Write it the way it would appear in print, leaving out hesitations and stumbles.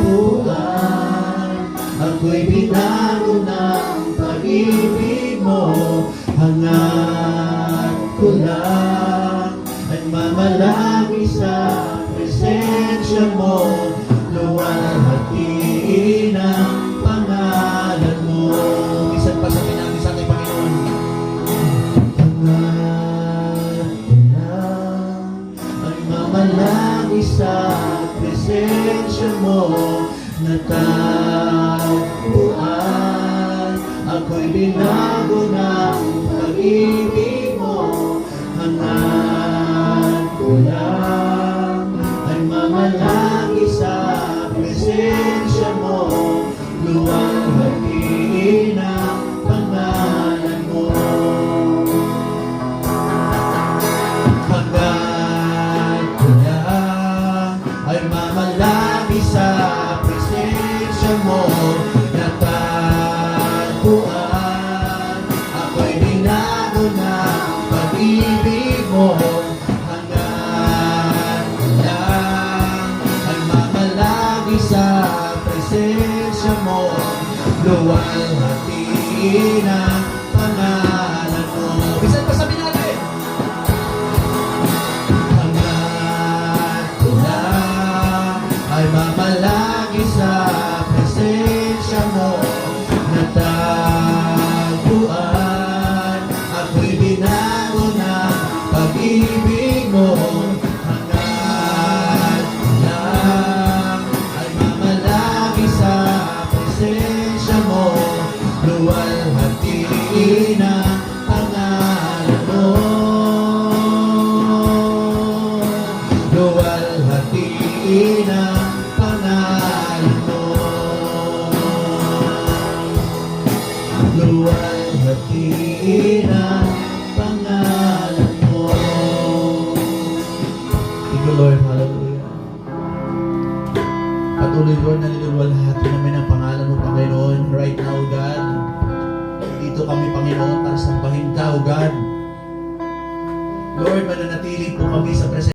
natagpuan. Ako'y binago ng pag-ibig mo. Hangat ko lang ay mamalagi sa presensya mo. Luwalhati ng pangalan mo. Isang pasamin natin sa ating Panginoon. Hangat ko lang ay mamalagi sa presensya mo. Natagpuan, ako'y binago ng pag-ibig mo. Hangat ko lang ay mamalagi sa presensya mo. Luwalhati ng pangalan mo. Hangat ko lang ay mamalagi sa presensya mo. Natagpuan, ako'y binago ng pag-ibig mo. Hangat lang ay mamalagi sa presensya mo. Luwalhati ng pangalan mo. Bisan pa sabi natin. Hangat ko lang ay mamalagi sa presensya mo. Natagpuan, ako'y binago ng pag-ibig mo. Hangat lang ay mamalagi sa presensya mo. Luwalhati ng pangalan mo. Luwalhati ng pangalan mo. Luwalhati ng pangalan mo. Thank you, Lord. Hallelujah. Patuloy, Lord, na niluluwalhati namin ang pangalan